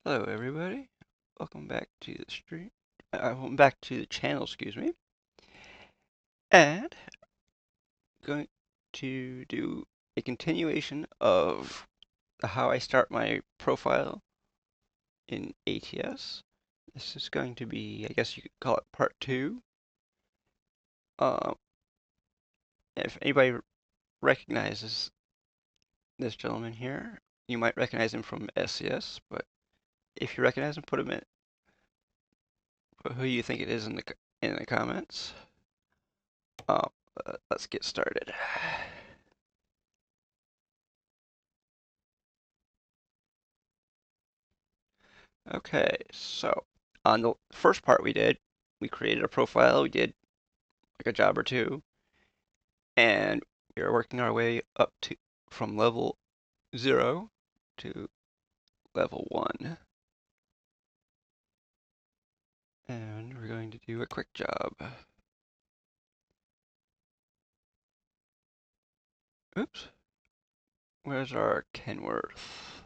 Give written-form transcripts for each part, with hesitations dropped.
Hello everybody, welcome back to the stream, welcome back to the channel, excuse me, and going to do a continuation of how I start my profile in ATS. This is going to be, I guess you could call it part 2. If anybody recognizes this gentleman here, you might recognize him from SCS, but if you recognize him, put who you think it is in the comments. Let's get started. Okay, so on the first part we created a profile, we did like a job or two, and we are working our way up to from level 0 to level 1. And we're going to do a quick job. Oops. Where's our Kenworth?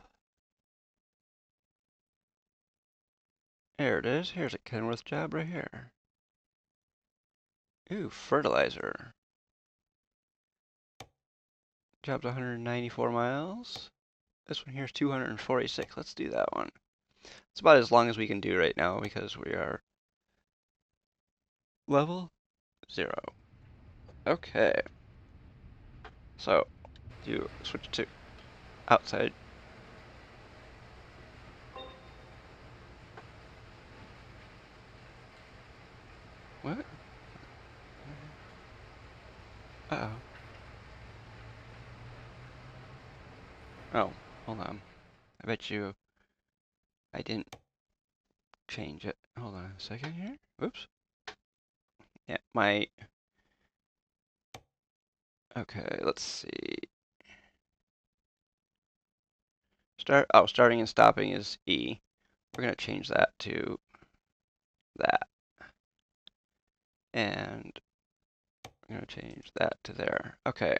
There it is. Here's a Kenworth job right here. Ooh, fertilizer. Job's 194 miles. This one here is 246. Let's do that one. It's about as long as we can do right now because we are level 0. Okay. So, you switch to outside. What? Uh-oh. Oh, hold on. I bet you I didn't change it. Hold on a second here. Whoops. Yeah, okay, let's see. Starting and stopping is E. We're gonna change that to that. And we're gonna change that to there. Okay.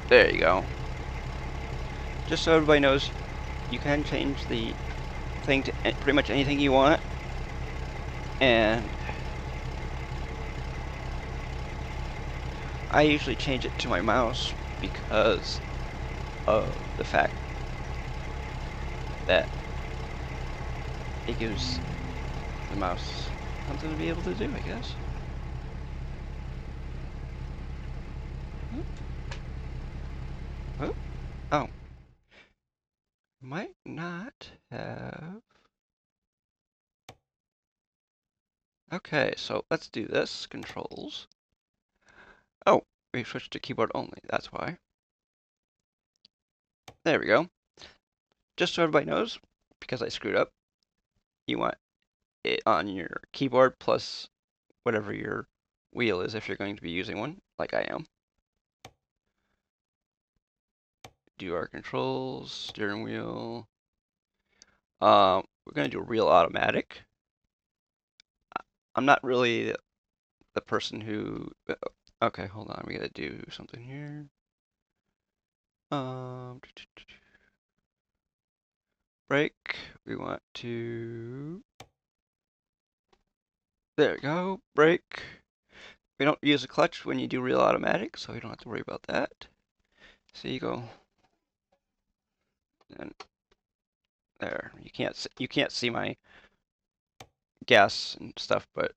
There you go. Just so everybody knows, you can change the thing to pretty much anything you want. And I usually change it to my mouse because of the fact that it gives the mouse something to be able to do, I guess. Oh. Might not have. Okay, so let's do this. Controls. Oh, we switched to keyboard only. That's why. There we go. Just so everybody knows, because I screwed up, you want it on your keyboard plus whatever your wheel is if you're going to be using one, like I am. Do our controls, steering wheel. We're going to do real automatic. I'm not really the person who... Okay, hold on. We got to do something here. Brake. We want to... There we go. Brake. We don't use a clutch when you do real automatic, so we don't have to worry about that. So you go... And there. You can't see my gas and stuff, but...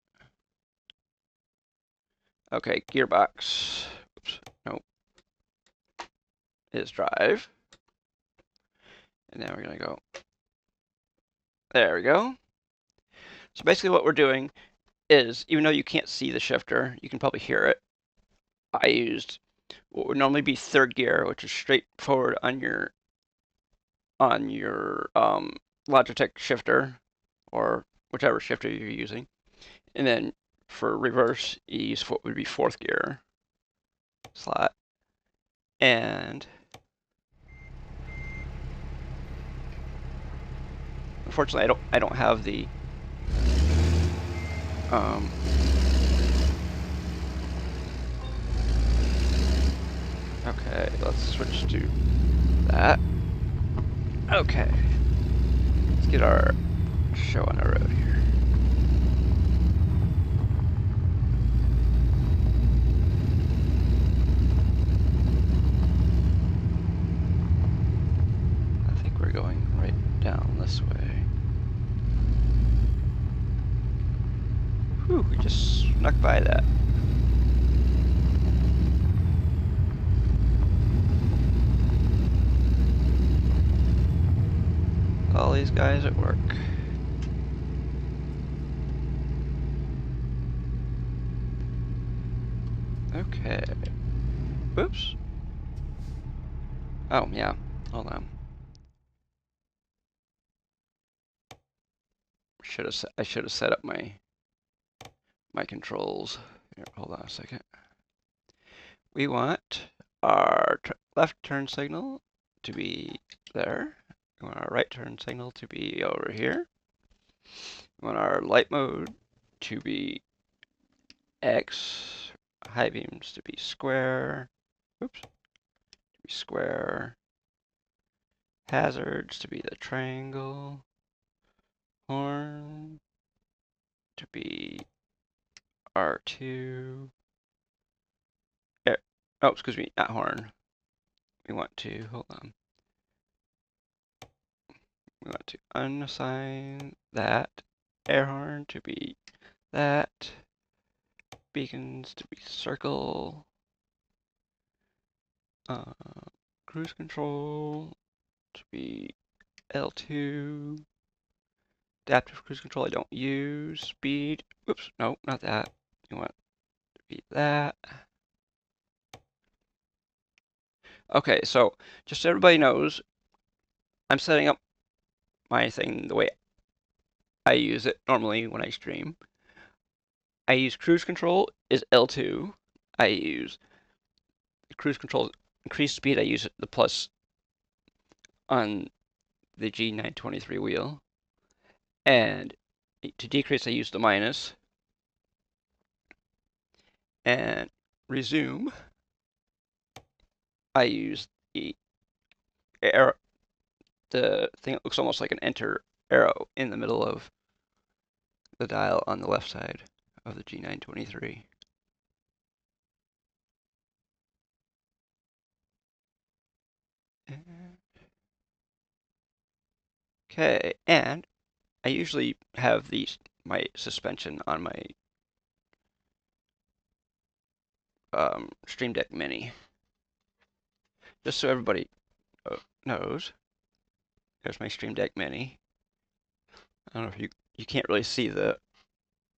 Okay, gearbox. Oops, nope. Is drive. And now we're going to go. There we go. So basically what we're doing is, even though you can't see the shifter, you can probably hear it. I used what would normally be third gear, which is straight forward on your Logitech shifter, or whichever shifter you're using. And then for reverse, you use what would be fourth gear slot. And unfortunately, I don't have the switch to that. Okay. Let's get our show on the road here. I think we're going right down this way. Whew, we just snuck by that. All these guys at work. Okay. Oops. Oh, yeah. Hold on. I should have set up my controls. Here, hold on a second. We want our left turn signal to be there. We want our right turn signal to be over here. We want our light mode to be X. High beams to be square. Oops. To be square. Hazards to be the triangle. Horn to be R2. Oh, excuse me, not horn. We want to, hold on. We want to unassign that. Air horn to be that. Beacons to be circle. Cruise control to be L2. Adaptive cruise control I don't use. Speed. Oops, no, not that. You want to be that. Okay, so just so everybody knows, I'm setting up my thing the way I use it normally when I stream. I use cruise control is L2. I use cruise control increased speed. I use the plus on the G923 wheel. And to decrease, I use the minus. And resume, I use the arrow, the thing that looks almost like an enter arrow in the middle of the dial on the left side of the G923. Okay, and I usually have my suspension on my Stream Deck Mini. Just so everybody knows, there's my Stream Deck Mini. I don't know if you can't really see the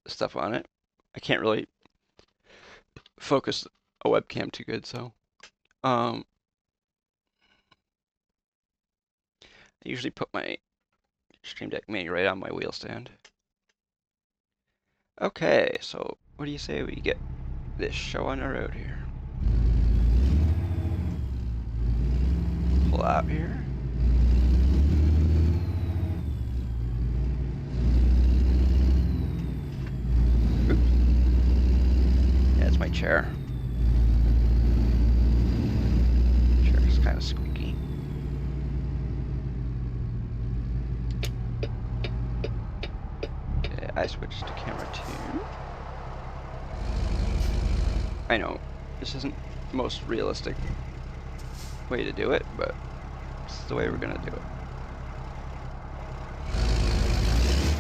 stuff on it. I can't really focus a webcam too good, so I usually put my Stream Deck Mini right on my wheel stand. Okay, so what do you say we get this show on the road here? Pull out here. Oops. Yeah, it's my chair. Chair's kind of squeaky. Okay, I switched to camera 2. I know, this isn't the most realistic way to do it, but it's the way we're gonna do it.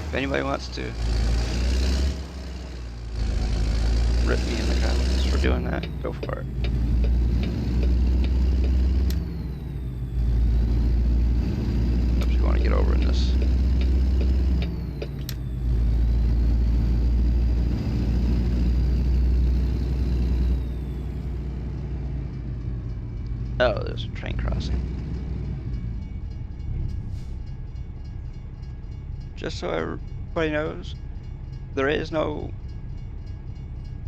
If anybody wants to rip me in the comments for doing that, go for it. Oops, you want to get over in this. Oh, there's a train crossing. Just so everybody knows, there is no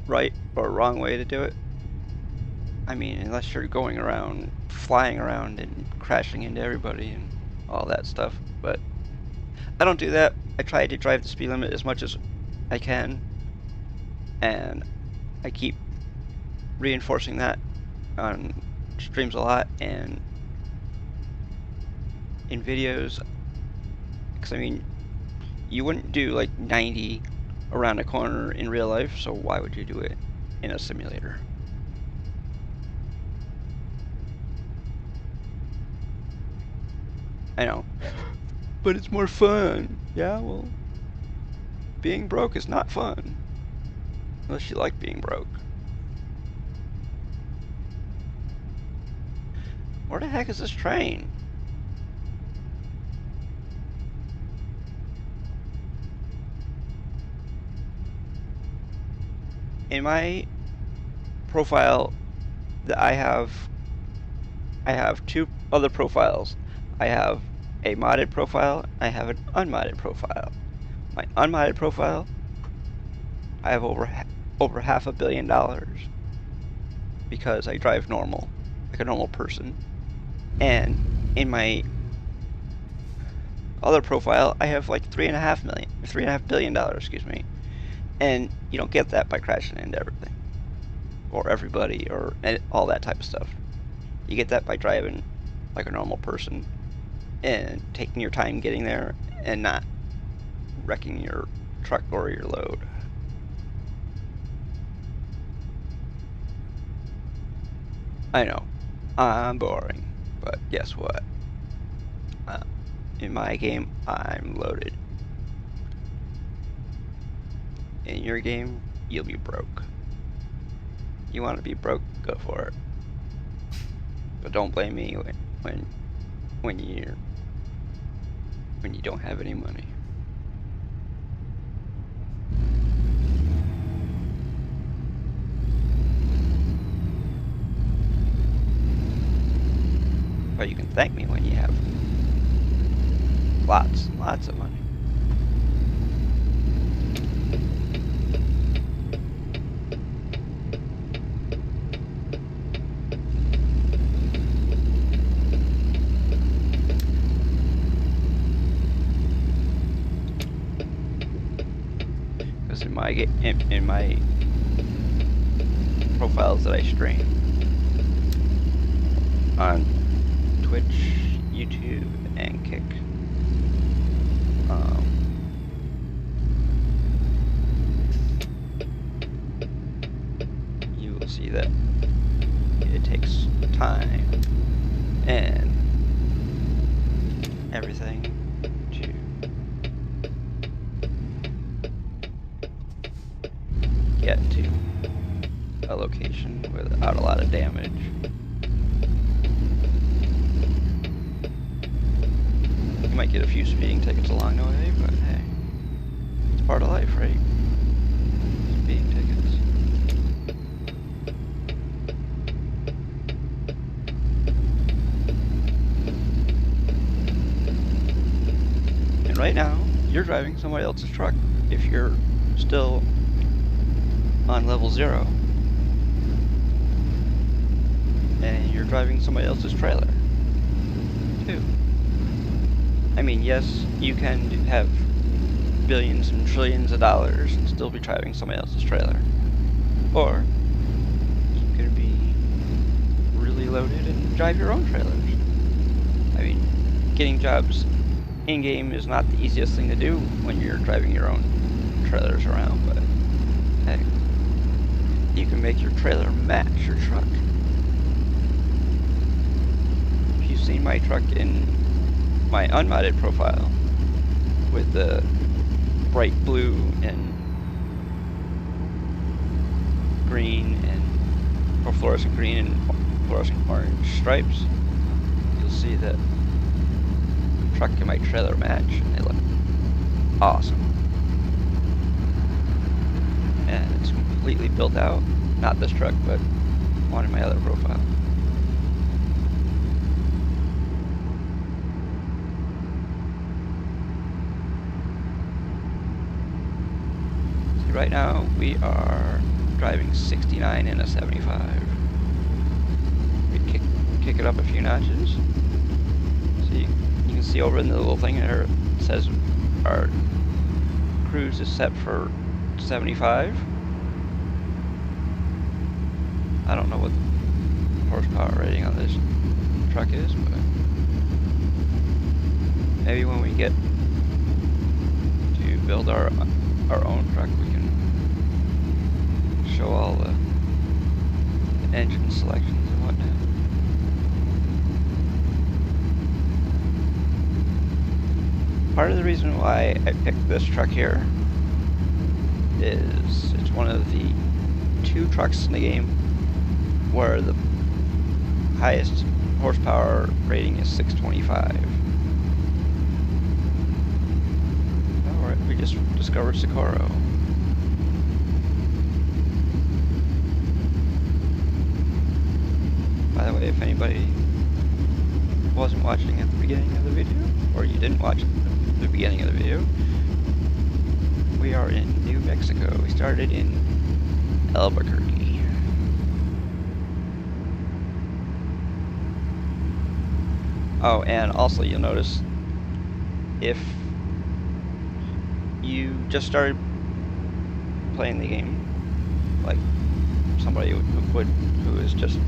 right or wrong way to do it. I mean, unless you're going around, flying around and crashing into everybody and all that stuff. But I don't do that. I try to drive the speed limit as much as I can. And I keep reinforcing that on streams a lot, and in videos, because I mean, you wouldn't do like 90 around a corner in real life, so why would you do it in a simulator? I know, but it's more fun. Yeah, well, being broke is not fun unless you like being broke. Where the heck is this train? In my profile that I have two other profiles. I have a modded profile, I have an unmodded profile. My unmodded profile, I have over $500 million because I drive normal, like a normal person. And in my other profile, I have like $3.5 billion, excuse me. And you don't get that by crashing into everything or everybody or all that type of stuff. You get that by driving like a normal person and taking your time getting there and not wrecking your truck or your load. I know, I'm boring, but guess what? In my game, I'm loaded. In your game, you'll be broke. You want to be broke? Go for it. But don't blame me when you don't have any money. But you can thank me when you have lots and lots of money. Because in my profiles that I stream on Twitch, YouTube, and Kick, you will see that it takes time and everything to get to a location without a lot of damage. You might get a few speeding tickets along the way, but hey, it's part of life, right? Speeding tickets. And right now, you're driving somebody else's truck if you're still on level 0. And you're driving somebody else's trailer, too. I mean, yes, you can have billions and trillions of dollars and still be driving somebody else's trailer. Or you can be really loaded and drive your own trailers. I mean, getting jobs in-game is not the easiest thing to do when you're driving your own trailers around, but hey, you can make your trailer match your truck. If you've seen my truck in my unmodded profile with the bright blue and green or fluorescent green and fluorescent orange stripes, you'll see that the truck and my trailer match and they look awesome. And it's completely built out. Not this truck, but one in my other profile. See, right now we are driving 69 in a 75. We kick it up a few notches. See, you can see over in the little thing there, it says our cruise is set for 75. I don't know what horsepower rating on this truck is, but maybe when we get to build our own truck, we can show all the engine selections and whatnot. Part of the reason why I picked this truck here is it's one of the 2 trucks in the game where the highest horsepower rating is 625. Alright, we just discovered Socorro. By the way, if anybody wasn't watching at the beginning of the video, or you didn't watch the beginning of the video, we are in New Mexico. We started in Albuquerque. Oh, and also you'll notice if you just started playing the game, like somebody who is just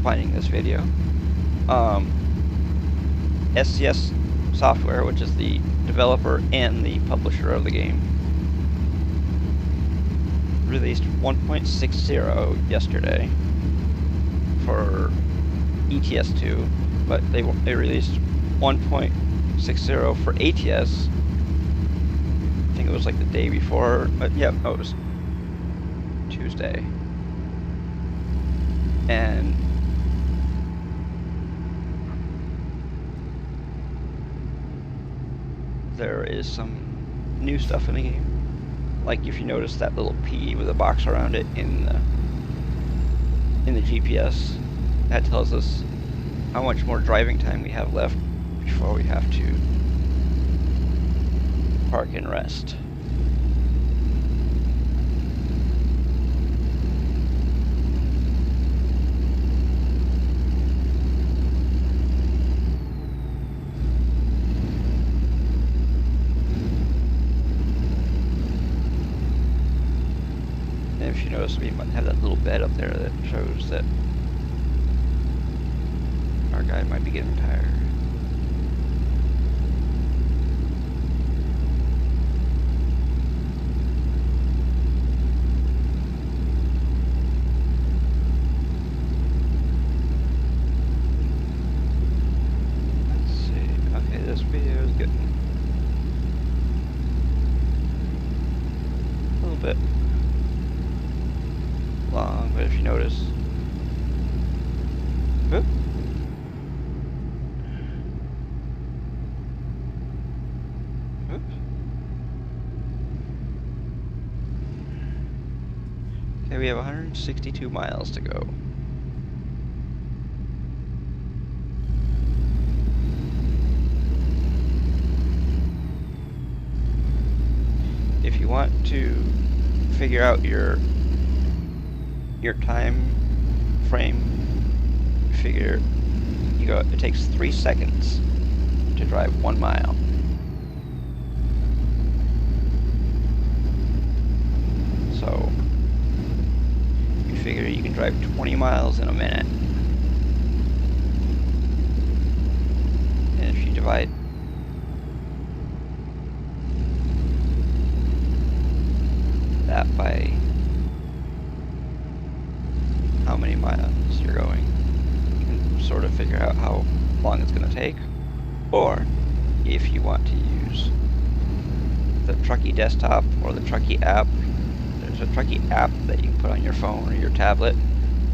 finding this video, SCS Software, which is the developer and the publisher of the game, released 1.60 yesterday for ATS 2, but they released 1.60 for ATS. I think it was like the day before. Yeah, no, it was Tuesday. And there is some new stuff in the game. Like if you notice that little P with a box around it in the GPS, that tells us how much more driving time we have left before we have to park and rest. And if you notice, we might have that little bed up there that shows that our guy might be getting tired. Let's see. Okay, this video is getting a little bit long, but if you notice, whoop. Okay, we have 162 miles to go. If you want to figure out your time frame, figure it takes 3 seconds to drive 1 mile. So you figure you can drive 20 miles in a minute. And if you divide that by how many miles you're going, you can sort of figure out how long it's going to take. Or if you want to use the Truckee desktop or the Truckee app, there's a Truckee app that you can put on your phone or your tablet,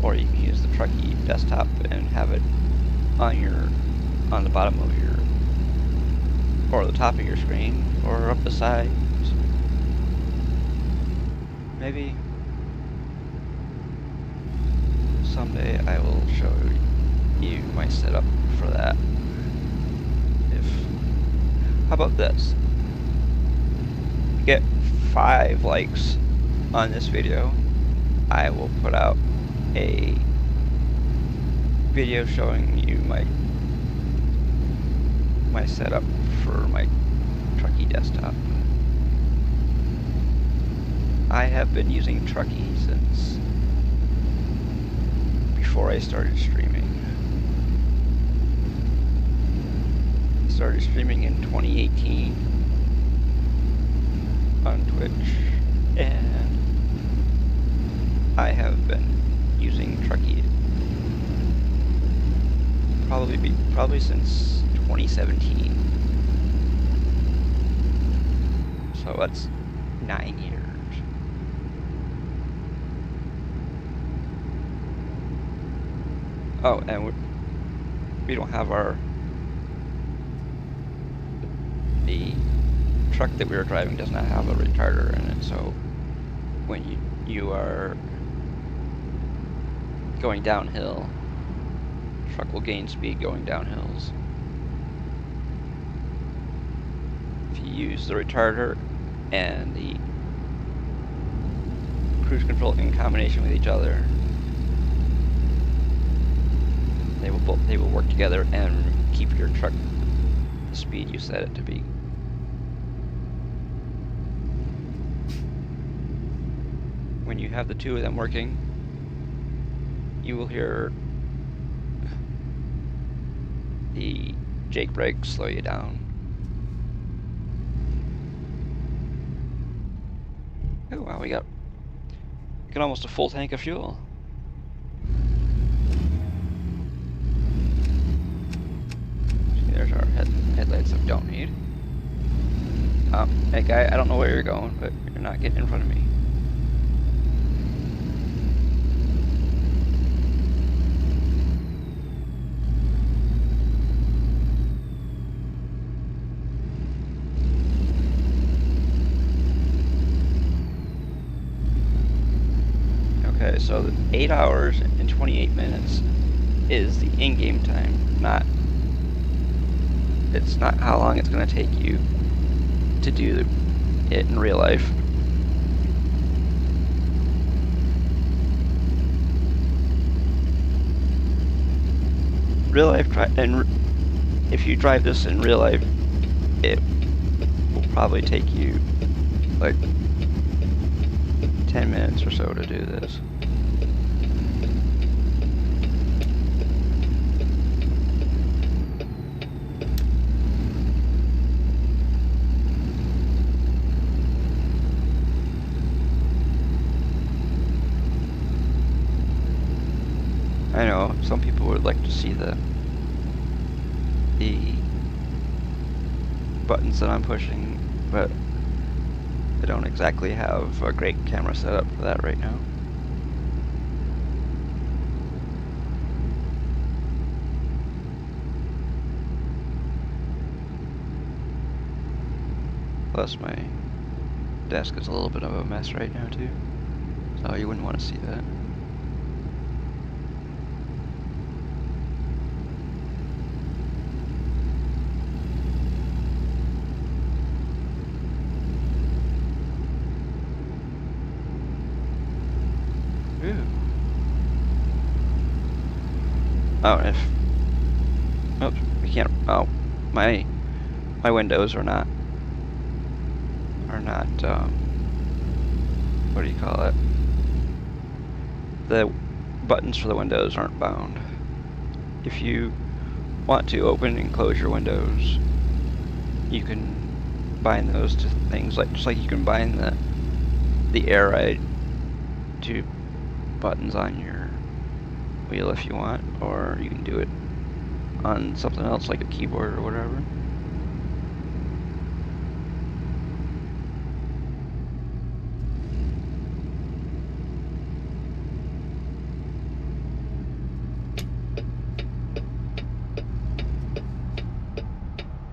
or you can use the Truckee desktop and have it on the bottom of your, or the top of your screen, or up the sides. Maybe someday I will show you my setup for that. How about this? Get 5 likes on this video, I will put out a video showing you my setup for my Truckee desktop. I have been using Truckee since before I started streaming. I started streaming in 2018 on Twitch, and I have been using Truckee probably since 2017. So that's 9 years. Oh, and we don't have the truck that we were driving does not have a retarder in it, so when you are going downhill, the truck will gain speed going down hills. If you use the retarder and the cruise control in combination with each other, they will work together and keep your truck the speed you set it to be. When you have the two of them working, you will hear the Jake brake slow you down. Oh wow, we got almost a full tank of fuel. There's our headlights that we don't need. Hey guy, I don't know where you're going, but you're not getting in front of me. Okay, so 8 hours and 28 minutes is the in-game time, it's not how long it's going to take you to do it in real life. Real life, and if you drive this in real life, it will probably take you like 10 minutes or so to do this. I know some people would like to see the buttons that I'm pushing, but I don't exactly have a great camera setup for that right now. Plus my desk is a little bit of a mess right now too, so you wouldn't want to see that. Oh, oops, we can't, oh, my windows are not, what do you call it? The buttons for the windows aren't bound. If you want to open and close your windows, you can bind those to things just like you can bind the air ride to buttons on your wheel if you want, or you can do it on something else like a keyboard or whatever.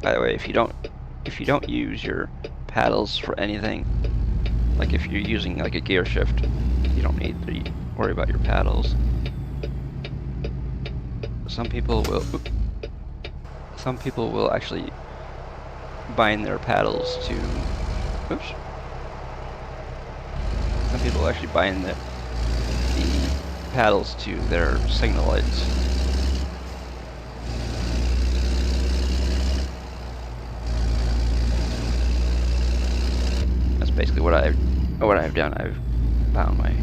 By the way, if you don't use your paddles for anything, like if you're using like a gear shift, you don't need to worry about your paddles. Some people will actually bind their paddles to, oops. Some people actually bind the paddles to their signal lights. That's basically what I've done. I've bound my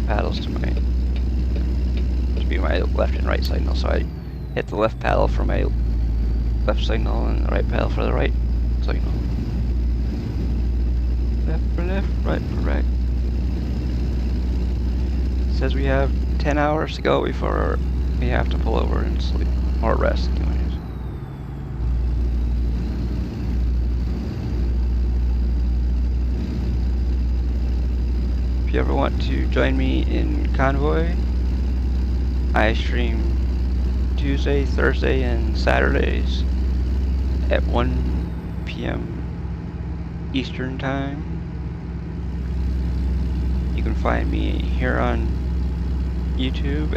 paddles to my to be my left and right signal, so I hit the left paddle for my left signal and the right paddle for the right signal. Left for left, right for right. It says we have 10 hours to go before we have to pull over and sleep, or rest anyways. If you ever want to join me in Convoy, I stream Tuesday, Thursday, and Saturdays at 1 p.m. Eastern Time. You can find me here on YouTube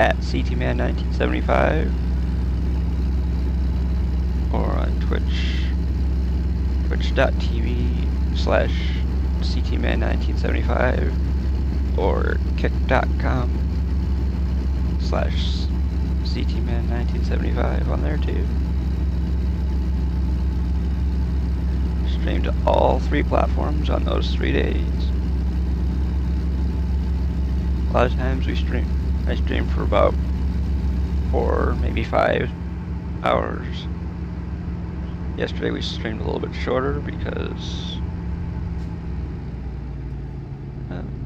at CTMAN 1975 or on Twitch, twitch.tv/CTMAN 1975 or kick.com/CTMAN 1975 on there too. Stream to all 3 platforms on those 3 days. A lot of times I stream for about 4, maybe 5 hours. Yesterday we streamed a little bit shorter because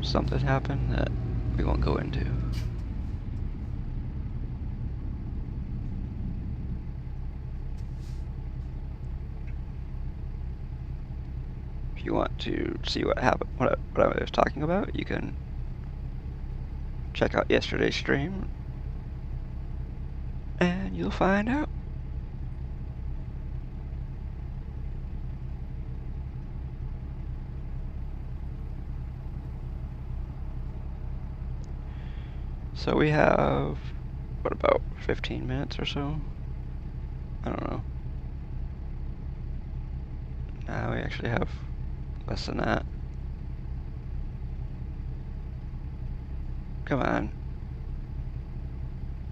something happened that we won't go into. If you want to see what happened, what I was talking about, you can check out yesterday's stream and you'll find out. So we have, what, about 15 minutes or so? I don't know. Now we actually have less than that. Come on.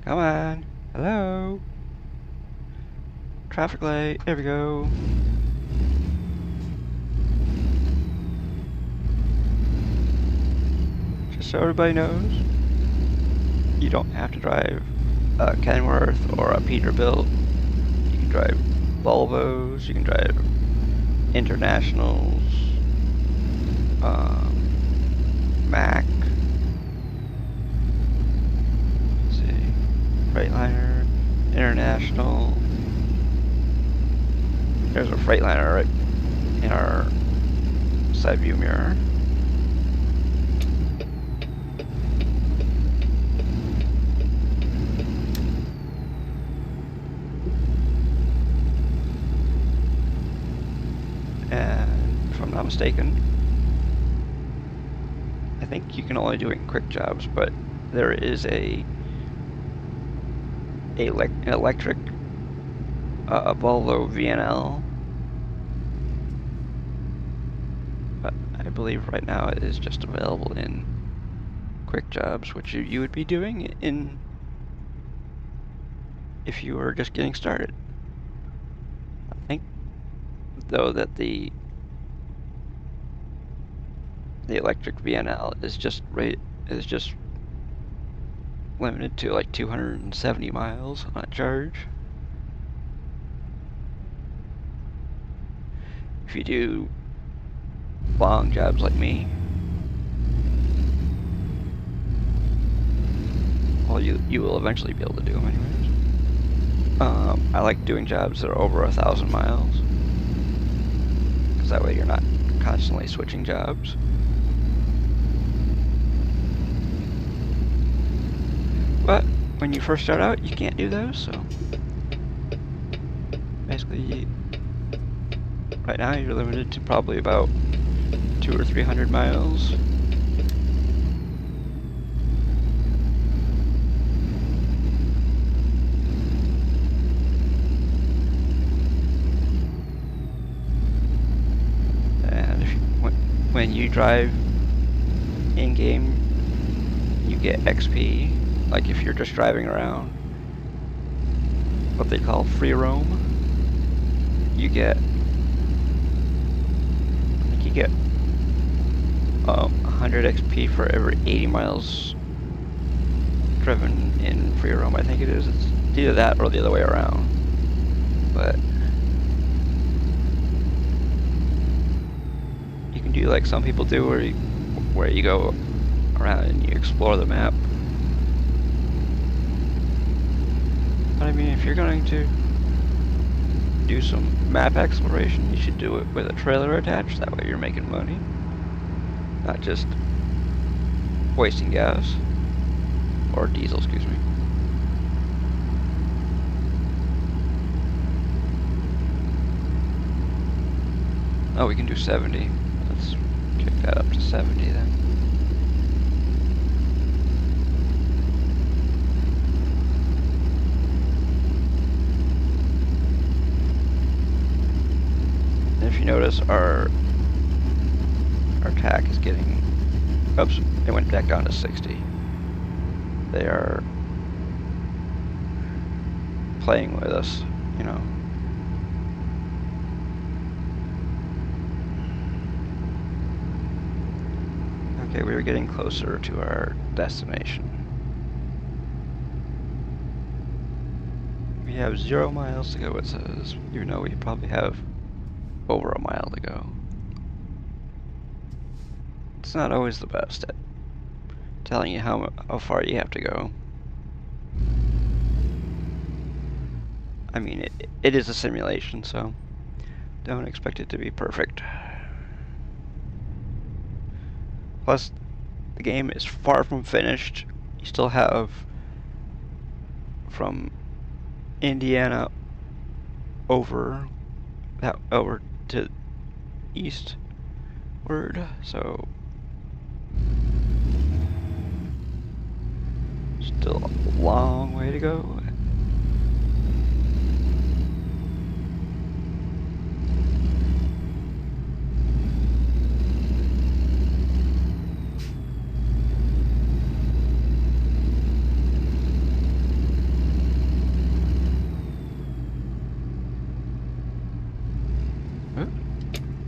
Come on. Hello? Traffic light. There we go. Just so everybody knows, you don't have to drive a Kenworth or a Peterbilt. You can drive Volvos, you can drive Internationals, Mack, let's see, Freightliner, International. There's a Freightliner right in our side view mirror. And if I'm not mistaken, I think you can only do it in quick jobs, but there is an electric Volvo VNL. But I believe right now it is just available in quick jobs, which you would be doing in if you were just getting started. I think though that the electric VNL is just limited to like 270 miles on charge. If you do long jobs like me, well, you will eventually be able to do them anyways. I like doing jobs that are over 1,000 miles, because that way you're not constantly switching jobs. But when you first start out, you can't do those, so basically right now you're limited to probably about 200 or 300 miles. And when you drive in-game, you get XP. Like if you're just driving around, what they call free roam, you get 100 XP for every 80 miles driven in free roam, I think it is. It's either that or the other way around. But you can do like some people do, where you go around and you explore the map. But I mean, if you're going to do some map exploration, you should do it with a trailer attached. That way you're making money, not just wasting gas. Or diesel, excuse me. Oh, we can do 70. Let's kick that up to 70 then. And if you notice, our TAC is getting... Oops, it went back down to 60. They are playing with us, you know. Okay, we are getting closer to our destination. We have 0 miles to go, it says, even though we probably have over a mile to go. It's not always the best at telling you how far you have to go. I mean, it is a simulation, so don't expect it to be perfect. Plus, the game is far from finished. You still have from Indiana over to eastward, so still a long way to go.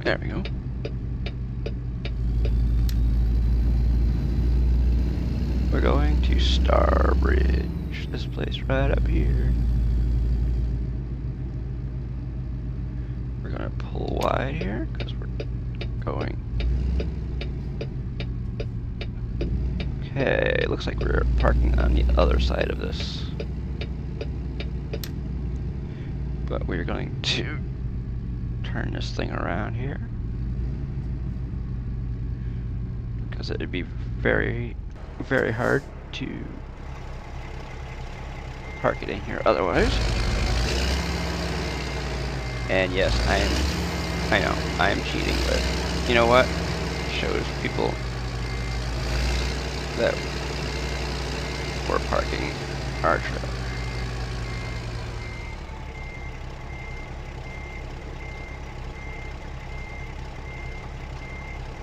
There we go. We're going to Starbridge, this place right up here. We're gonna pull wide here because we're going. Okay, looks like we're parking on the other side of this. But we're going to turn this thing around here, because it'd be very, very hard to park it in here otherwise. And yes, I know, I am cheating, but you know what? It shows people that we're parking our trailer.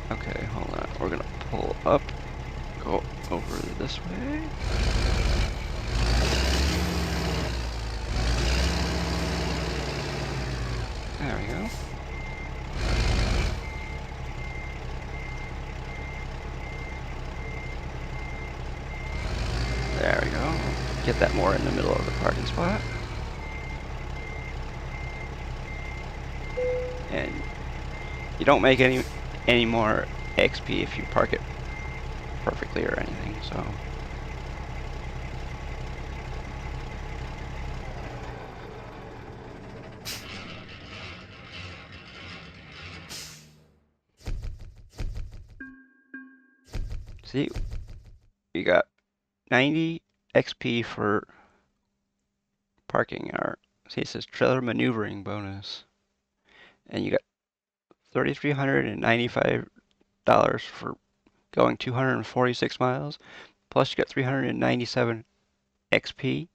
Okay, hold on. We're gonna pull up, go over this way. There we go. There we go. Get that more in the middle of the parking spot. And you don't make any more XP if you park it perfectly or anything, so. See, we got 90 XP for parking our, see, it says trailer maneuvering bonus. And you got $3,395 for going 246 miles. Plus you got 397 XP.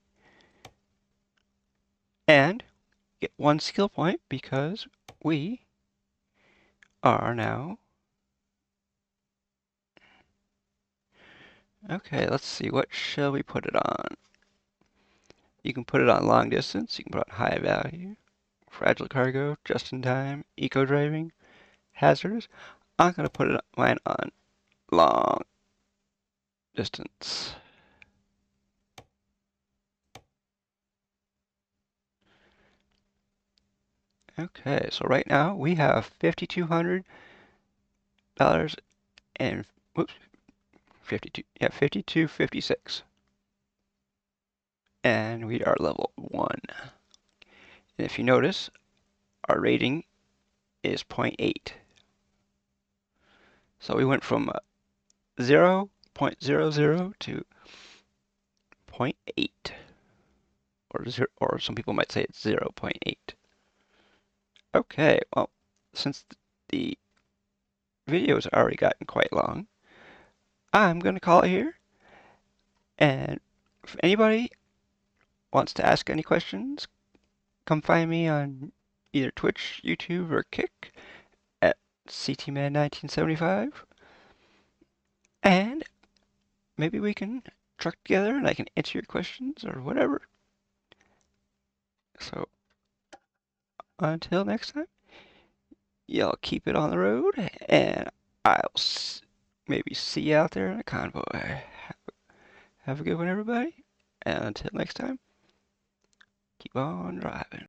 And get 1 skill point because we are now. Okay, let's see, what shall we put it on? You can put it on long distance, you can put it on high value, fragile cargo, just in time, eco driving, hazardous. I'm going to put mine on long distance. Okay, so right now we have $5,200 and whoops, 5256. And we are level 1. And if you notice, our rating is 0.8. So we went from 0.00 to 0.8. Or some people might say it's 0.8. Okay, well, since the video has already gotten quite long, I'm going to call it here. And if anybody wants to ask any questions, come find me on either Twitch, YouTube, or Kick at CTMAN 1975. And maybe we can truck together and I can answer your questions or whatever. So until next time, y'all keep it on the road, and I'll maybe see you out there in a convoy. Have a good one, everybody. And until next time, keep on driving.